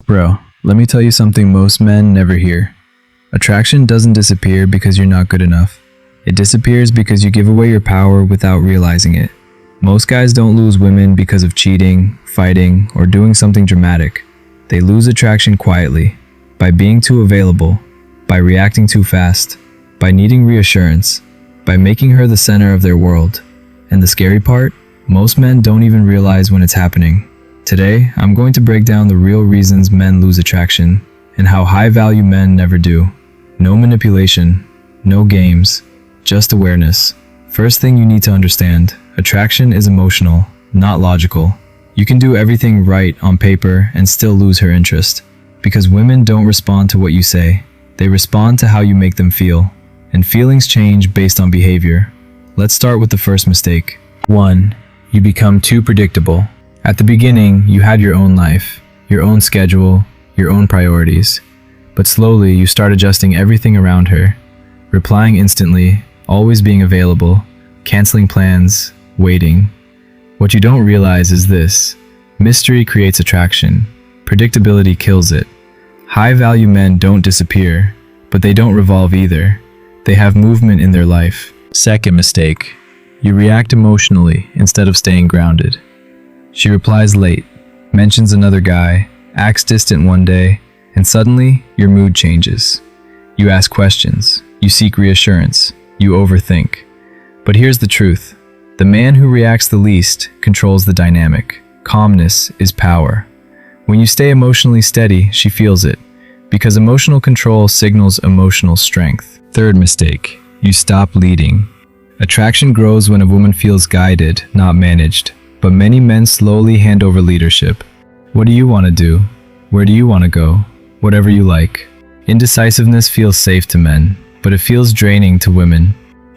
Bro, let me tell you something most men never hear. Attraction doesn't disappear because you're not good enough. It disappears because you give away your power without realizing it. Most guys don't lose women because of cheating, fighting, or doing something dramatic. They lose attraction quietly, by being too available, by reacting too fast, by needing reassurance, by making her the center of their world. And the scary part? Most men don't even realize when it's happening. Today, I'm going to break down the real reasons men lose attraction and how high-value men never do. No manipulation, no games, just awareness. First thing you need to understand, attraction is emotional, not logical. You can do everything right on paper and still lose her interest. Because women don't respond to what you say. They respond to how you make them feel. And feelings change based on behavior. Let's start with the first mistake. 1. You become too predictable. At the beginning, you had your own life, your own schedule, your own priorities. But slowly, you start adjusting everything around her. Replying instantly, always being available, canceling plans, waiting. What you don't realize is this: mystery creates attraction. Predictability kills it. High-value men don't disappear, but they don't revolve either. They have movement in their life. Second mistake. You react emotionally instead of staying grounded. She replies late, mentions another guy, acts distant one day, and suddenly your mood changes. You ask questions, you seek reassurance, you overthink. But here's the truth. The man who reacts the least controls the dynamic. Calmness is power. When you stay emotionally steady, she feels it, because emotional control signals emotional strength. Third mistake. You stop leading. Attraction grows when a woman feels guided, not managed. But many men slowly hand over leadership. What do you want to do? Where do you want to go? Whatever you like. Indecisiveness feels safe to men, but it feels draining to women.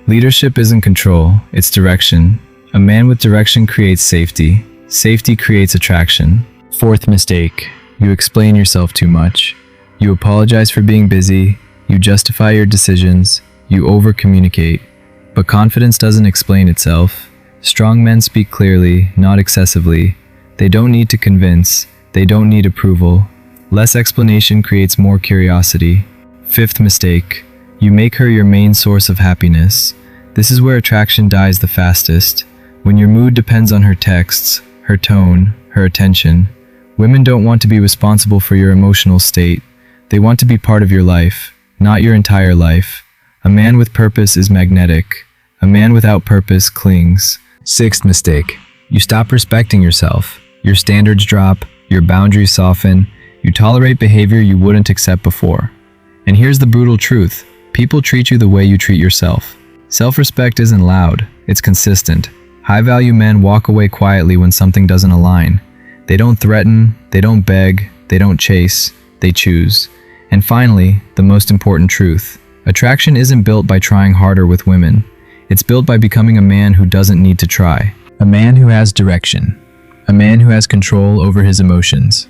Leadership isn't control, it's direction. A man with direction creates safety. Safety creates attraction. Fourth mistake. You explain yourself too much. You apologize for being busy. You justify your decisions. You over-communicate. But confidence doesn't explain itself. Strong men speak clearly, not excessively. They don't need to convince. They don't need approval. Less explanation creates more curiosity. Fifth mistake. You make her your main source of happiness. This is where attraction dies the fastest. When your mood depends on her texts, her tone, her attention. Women don't want to be responsible for your emotional state. They want to be part of your life, not your entire life. A man with purpose is magnetic. A man without purpose clings. Sixth mistake. You stop respecting yourself. Your standards drop, your boundaries soften, you tolerate behavior you wouldn't accept before. And here's the brutal truth. People treat you the way you treat yourself. Self-respect isn't loud, it's consistent. High-value men walk away quietly when something doesn't align. They don't threaten, they don't beg, they don't chase, they choose. And finally, the most important truth. Attraction isn't built by trying harder with women. It's built by becoming a man who doesn't need to try. A man who has direction. A man who has control over his emotions.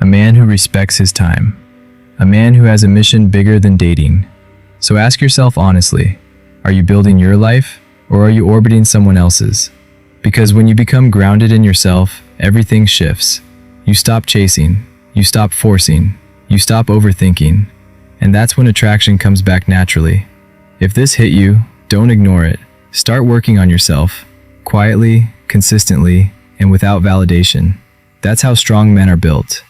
A man who respects his time. A man who has a mission bigger than dating. So ask yourself honestly, are you building your life or are you orbiting someone else's? Because when you become grounded in yourself, everything shifts. You stop chasing. You stop forcing. You stop overthinking. And that's when attraction comes back naturally. If this hit you, don't ignore it. Start working on yourself, quietly, consistently, and without validation. That's how strong men are built.